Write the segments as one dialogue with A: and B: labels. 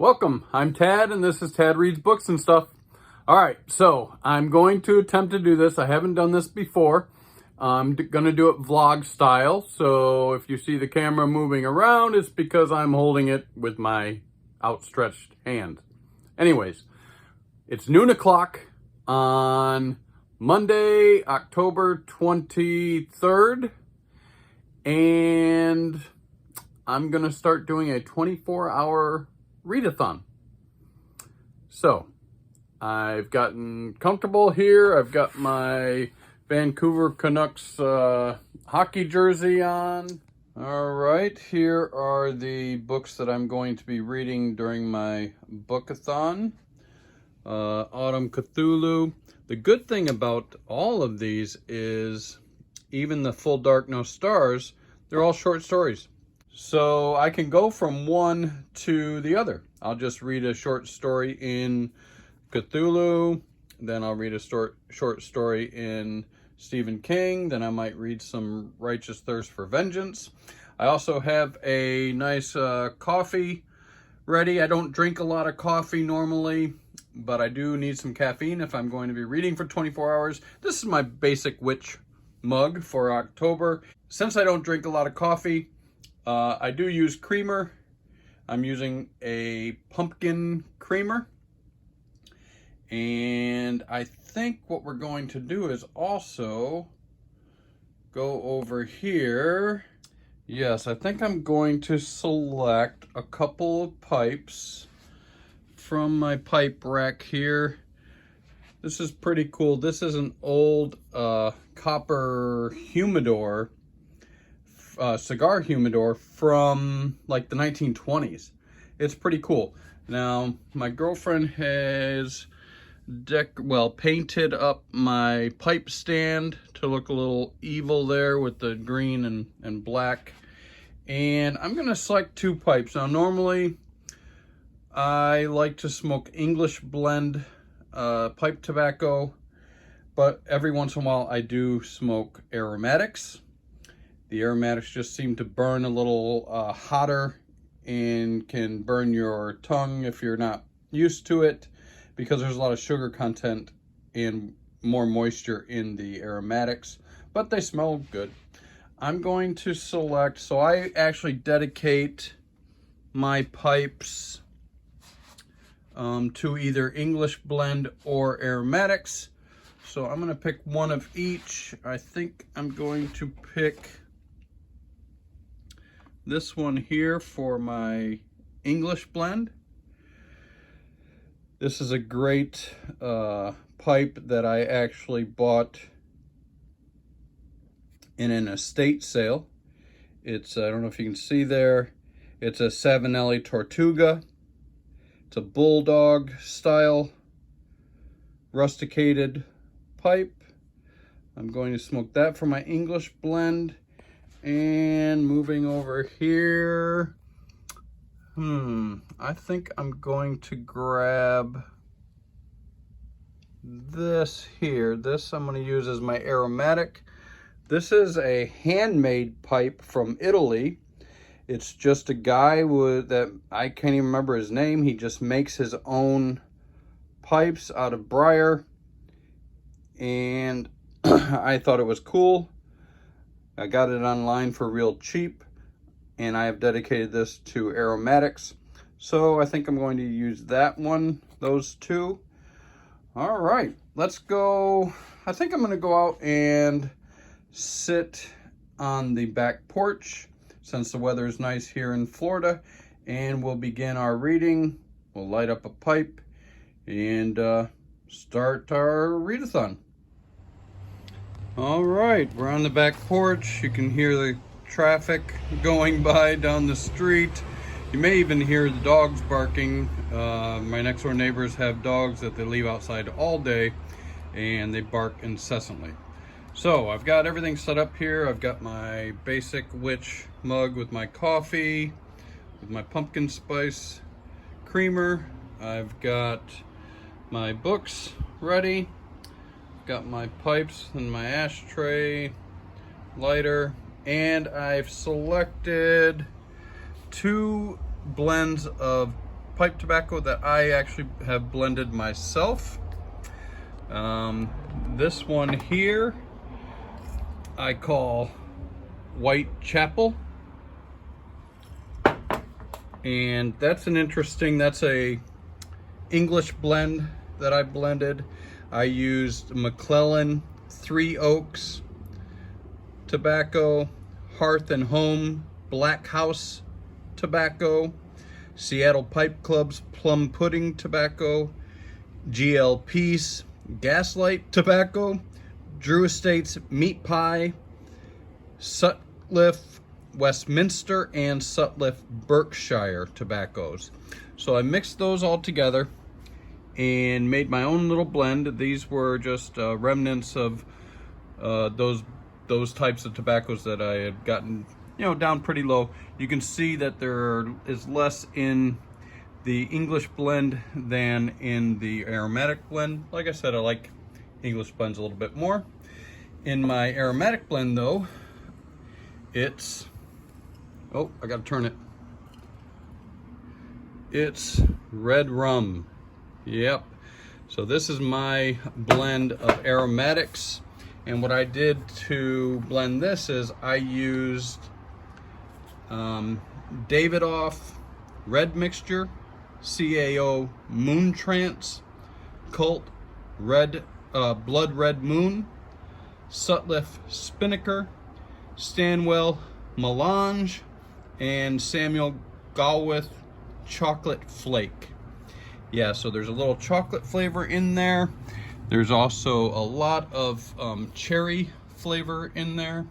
A: Welcome, I'm Tad, and this is Tad Reads Books and Stuff. All right, so I'm going to attempt to do this. I haven't done this before. I'm going to do it vlog style, so if you see the camera moving around, it's because I'm holding it with my outstretched hand. Anyways, it's noon o'clock on Monday, October 23rd, and I'm going to start doing a 24-hour read-athon. So I've gotten comfortable here. I've got my Vancouver Canucks hockey jersey on. All right, here are the books that I'm going to be reading during my bookathon. Autumn Cthulhu. The good thing about all of these is even the Full Dark No Stars, they're all short stories. So I can go from one to the other. I'll just read a short story in Cthulhu, then I'll read a short story in Stephen King, then I might read some Righteous Thirst for Vengeance. I also have a nice coffee ready. I don't drink a lot of coffee normally, but I do need some caffeine if I'm going to be reading for 24 hours. This is my basic witch mug for October. Since I don't drink a lot of coffee, I do use creamer. I'm using a pumpkin creamer. And I think what we're going to do is also go over here. Yes, I think I'm going to select a couple of pipes from my pipe rack here. This is pretty cool. This is an old copper humidor. Cigar humidor from like the 1920s. It's pretty cool. Now, my girlfriend has painted up my pipe stand to look a little evil there with the green and black. And I'm gonna select two pipes. Now, normally I like to smoke English blend pipe tobacco, but every once in a while I do smoke aromatics. The aromatics just seem to burn a little hotter and can burn your tongue if you're not used to it, because there's a lot of sugar content and more moisture in the aromatics, but they smell good. I'm going to select, so I actually dedicate my pipes to either English blend or aromatics. So I'm going to pick one of each. I think I'm going to pick this one here for my English blend. This is a great pipe that I actually bought in an estate sale. It's, I don't know if you can see there, it's a Savinelli Tortuga. It's a bulldog style rusticated pipe. I'm going to smoke that for my English blend. And moving over here, I think I'm going to grab this here. This I'm going to use as my aromatic. This is a handmade pipe from Italy. It's just a guy that I can't even remember his name. He just makes his own pipes out of briar. And I thought it was cool. I got it online for real cheap, and I have dedicated this to aromatics. So I think I'm going to use that one, those two. All right, let's go. I think I'm going to go out and sit on the back porch since the weather is nice here in Florida, and we'll begin our reading. We'll light up a pipe and start our read-athon. All right, we're on the back porch. You can hear the traffic going by down the street. You may even hear the dogs barking. My next door neighbors have dogs that they leave outside all day, and they bark incessantly. So I've got everything set up here. I've got my basic witch mug with my coffee, with my pumpkin spice creamer. I've got my books ready. Got my pipes and my ashtray, lighter, and I've selected two blends of pipe tobacco that I actually have blended myself. This one here I call Whitechapel, and that's a English blend that I blended. I used McClellan 3 Oaks tobacco, Hearth and Home Black House tobacco, Seattle Pipe Club's Plum Pudding tobacco, GL Peace Gaslight tobacco, Drew Estates Meat Pie, Sutcliffe Westminster, and Sutcliffe Berkshire tobaccos. So I mixed those all together and made my own little blend. These were just remnants of those types of tobaccos that I had gotten, you know, down pretty low. You can see that there is less in the English blend than in the aromatic blend. Like I said, I like English blends a little bit more. In my aromatic blend though, it's, oh, I gotta turn it. It's red rum. Yep. So this is my blend of aromatics. And what I did to blend this is I used Davidoff Red Mixture, CAO Moon Trance, Cult Red Blood Red Moon, Sutcliffe Spinnaker, Stanwell Melange, and Samuel Galwith Chocolate Flake. Yeah, so there's a little chocolate flavor in there. There's also a lot of cherry flavor in there.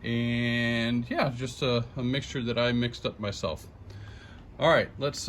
A: And yeah, just a mixture that I mixed up myself. All right, let's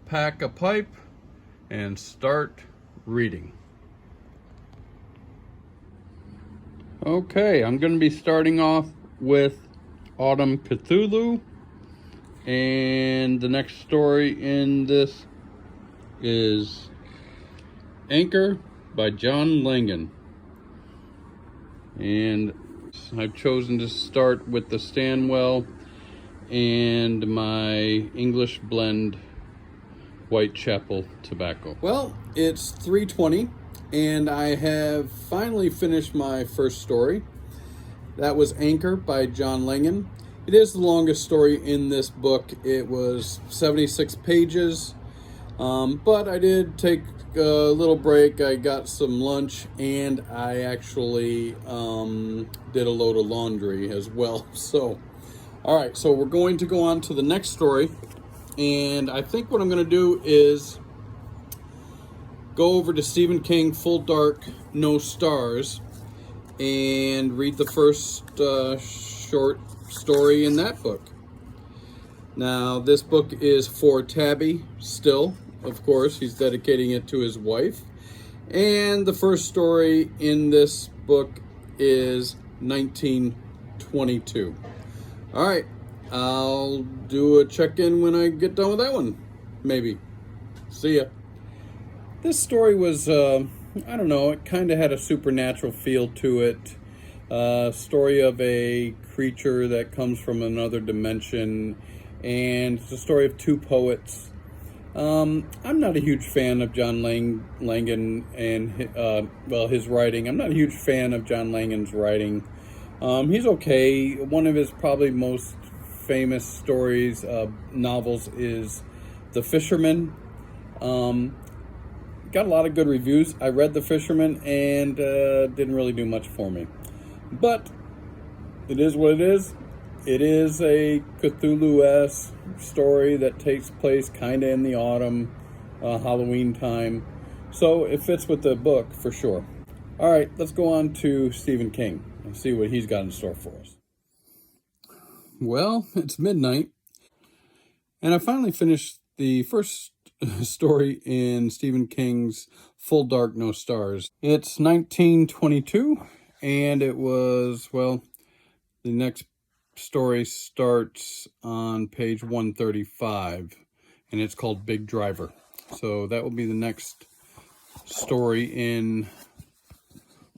A: pack a pipe and start reading. Okay, I'm going to be starting off with Autumn Cthulhu. And the next story in this is Anchor by John Langan. And I've chosen to start with the Stanwell and my English blend Whitechapel tobacco. Well, it's 3:20 and I have finally finished my first story. That was Anchor by John Langan. It is the longest story in this book. It was 76 pages, but I did take a little break. I got some lunch and I actually did a load of laundry as well. So, all right, so we're going to go on to the next story. And I think what I'm going to do is go over to Stephen King, Full Dark, No Stars, and read the first short story in that book. Now, this book is for Tabby still, of course. He's dedicating it to his wife. And the first story in this book is 1922. All right, I'll do a check-in when I get done with that one, maybe. See ya. This story was, I don't know, it kind of had a supernatural feel to it. Story of a creature that comes from another dimension, and it's a story of two poets. I'm not a huge fan of John Langan and, his writing. I'm not a huge fan of John Langan's writing. He's okay. One of his probably most famous stories, novels, is The Fisherman. Got a lot of good reviews. I read The Fisherman and didn't really do much for me. But it is what it is. It is a Cthulhu-esque story that takes place kind of in the autumn, Halloween time. So it fits with the book for sure. All right, let's go on to Stephen King and see what he's got in store for us. Well, it's midnight, and I finally finished the first story in Stephen King's Full Dark, No Stars. It's 1922, and it was, well, the next story starts on page 135, and it's called Big Driver. So that will be the next story in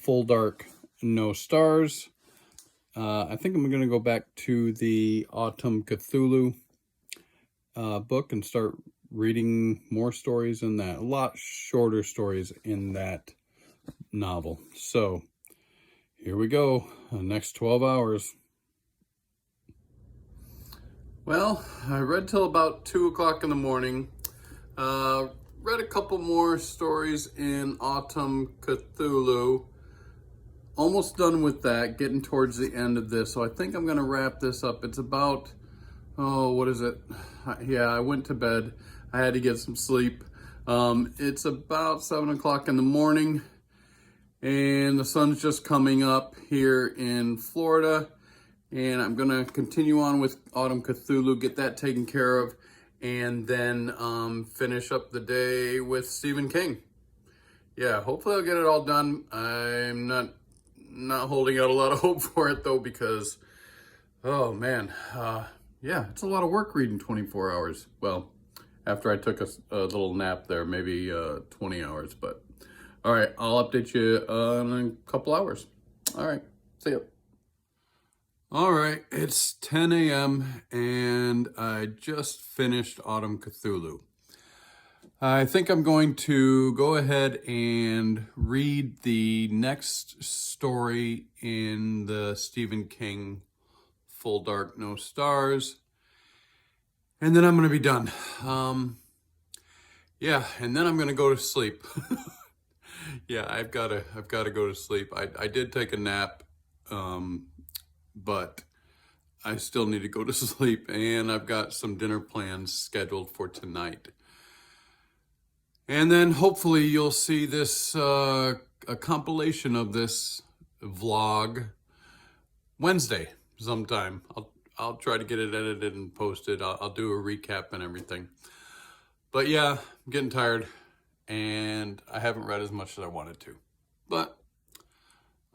A: Full Dark, No Stars. I think I'm going to go back to the Autumn Cthulhu book and start reading more stories in that, a lot shorter stories in that novel. So here we go, the next 12 hours. Well, I read till about 2 o'clock in the morning. Read a couple more stories in Autumn Cthulhu. Almost done with that, getting towards the end of this. So I think I'm going to wrap this up. It's about, oh, what is it? Yeah, I went to bed. I had to get some sleep. It's about 7 o'clock in the morning, and the sun's just coming up here in Florida. And I'm going to continue on with Autumn Cthulhu, get that taken care of, and then finish up the day with Stephen King. Yeah, hopefully I'll get it all done. I'm not holding out a lot of hope for it, though, because, oh, man. Yeah, it's a lot of work reading 24 hours. Well, after I took a little nap there, maybe 20 hours. But, all right, I'll update you in a couple hours. All right, see ya. All right, it's 10 a.m. and I just finished Autumn Cthulhu. I think I'm going to go ahead and read the next story in the Stephen King Full Dark, No Stars, and then I'm going to be done. Yeah, and then I'm going to go to sleep. Yeah, I've got to go to sleep. I did take a nap. But I still need to go to sleep, and I've got some dinner plans scheduled for tonight. And then hopefully you'll see this, a compilation of this vlog Wednesday sometime. I'll try to get it edited and posted. I'll do a recap and everything. But yeah, I'm getting tired, and I haven't read as much as I wanted to. But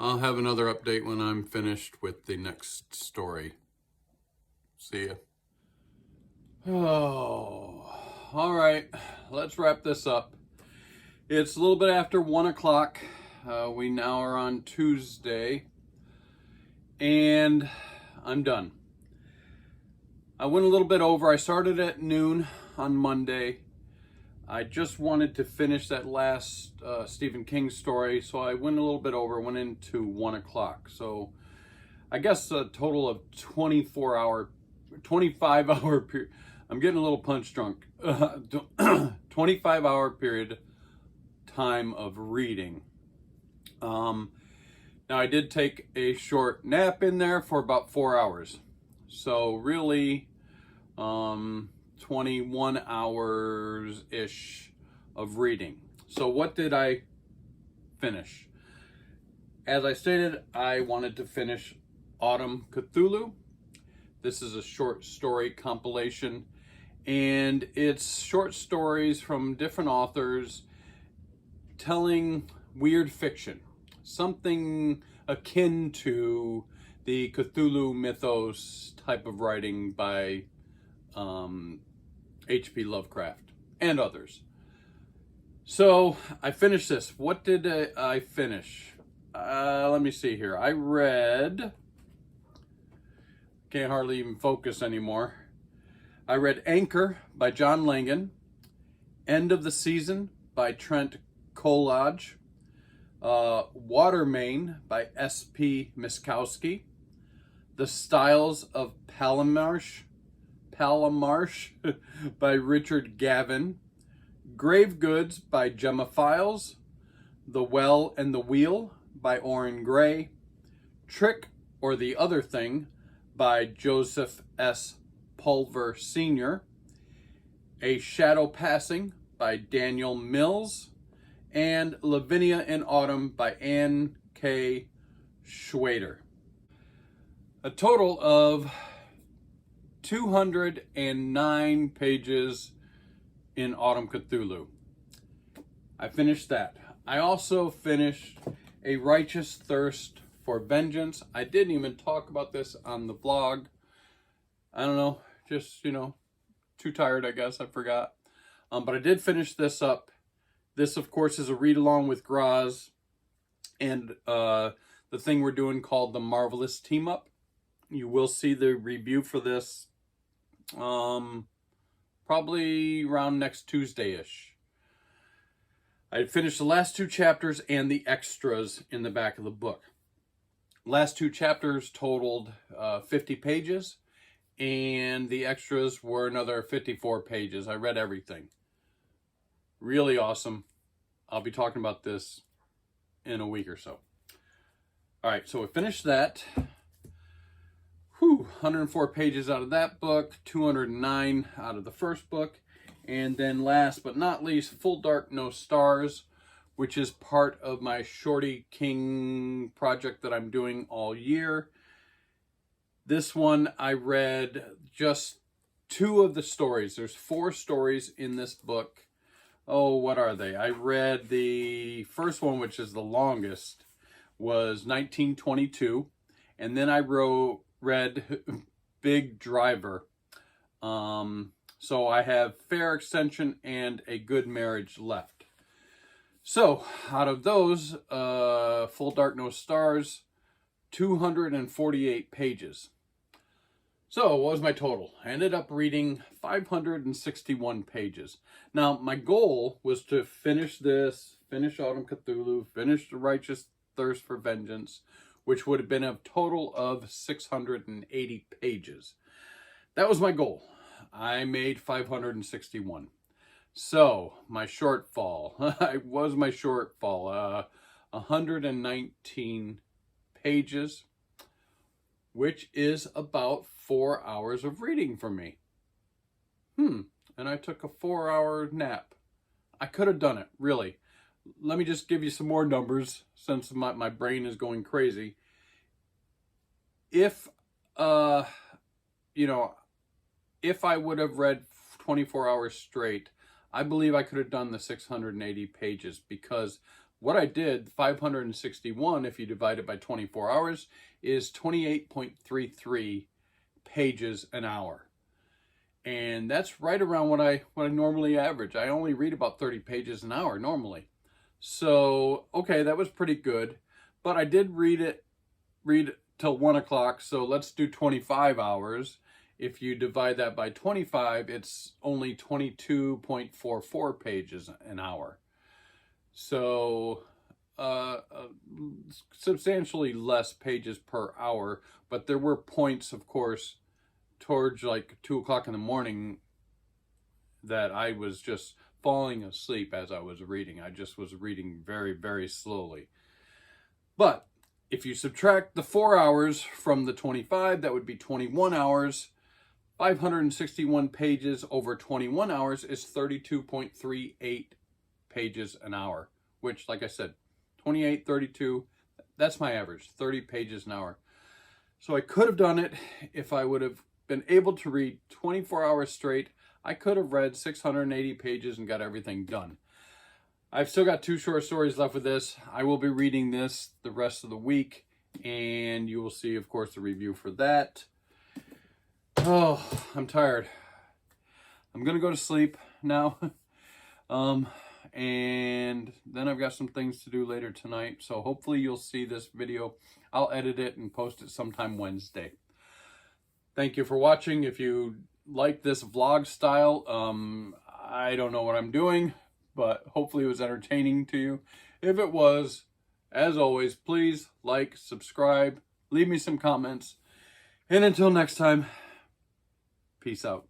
A: I'll have another update when I'm finished with the next story. See ya. Oh, all right. Let's wrap this up. It's a little bit after 1 o'clock. We now are on Tuesday, and I'm done. I went a little bit over. I started at noon on Monday. I just wanted to finish that last Stephen King story, so I went a little bit over, went into 1 o'clock. So I guess a total of 25 hour period. I'm getting a little punch drunk. 25 hour period time of reading. Now I did take a short nap in there for about 4 hours. So really, 21 hours-ish of reading. So what did I finish? As I stated, I wanted to finish Autumn Cthulhu. This is a short story compilation, and it's short stories from different authors telling weird fiction, something akin to the Cthulhu mythos type of writing by H.P. Lovecraft and others. So I finished this. What did I finish? Let me see here. I read, can't hardly even focus anymore. I read Anchor by John Langan, End of the Season by Trent Kolage, Watermain by S.P. Miskowski, The Styles of Palamarsh by Richard Gavin, Grave Goods by Gemma Files, The Well and the Wheel by Orrin Gray, Trick or the Other Thing by Joseph S. Pulver Sr., A Shadow Passing by Daniel Mills, and Lavinia in Autumn by Anne K. Schwader. A total of 209 pages in Autumn Cthulhu. I finished that. I also finished A Righteous Thirst for Vengeance. I didn't even talk about this on the vlog. I don't know, just, too tired, I guess. I forgot. But I did finish this up. This, of course, is a read-along with Graz and the thing we're doing called the Marvelous Team-Up. You will see the review for this probably around next Tuesday-ish. I finished the last 2 chapters and the extras in the back of the book. Last 2 chapters totaled 50 pages, and the extras were another 54 pages. I read everything. Really awesome. I'll be talking about this in a week or so. All right, so we finished that. 104 pages out of that book, 209 out of the first book. And then last but not least, Full Dark, No Stars, which is part of my Shorty King project that I'm doing all year. This one, I read just 2 of the stories. There's 4 stories in this book. Oh, what are they? I read the first one, which is the longest, was 1922. And then I read Big Driver. So I have Fair Extension and A Good Marriage left. So out of those, Full Dark, No Stars, 248 pages. So what was my total? I ended up reading 561 pages. Now my goal was to finish this, finish Autumn Cthulhu, finish The Righteous Thirst for Vengeance, which would have been a total of 680 pages. That was my goal. I made 561. So my shortfall, 119 pages, which is about 4 hours of reading for me. And I took a 4-hour nap. I could have done it, really. Let me just give you some more numbers since my brain is going crazy. If, if I would have read 24 hours straight, I believe I could have done the 680 pages, because what I did, 561, if you divide it by 24 hours, is 28.33 pages an hour. And that's right around what I normally average. I only read about 30 pages an hour normally. So, okay, that was pretty good. But I did read till 1 o'clock, so let's do 25 hours. If you divide that by 25, it's only 22.44 pages an hour. So substantially less pages per hour, but there were points, of course, towards like 2 o'clock in the morning that I was just falling asleep as I was reading. I just was reading very, very slowly. But if you subtract the 4 hours from the 25, that would be 21 hours. 561 pages over 21 hours is 32.38 pages an hour, which, like I said, 28, 32, that's my average, 30 pages an hour. So I could have done it if I would have been able to read 24 hours straight. I could have read 680 pages and got everything done. I've still got 2 short stories left with this. I will be reading this the rest of the week, and you will see, of course, the review for that. Oh, I'm tired. I'm going to go to sleep now. And then I've got some things to do later tonight. So hopefully you'll see this video. I'll edit it and post it sometime Wednesday. Thank you for watching. If you like this vlog style, I don't know what I'm doing, but hopefully it was entertaining to you. If it was, as always, please like, subscribe, leave me some comments. And until next time, peace out.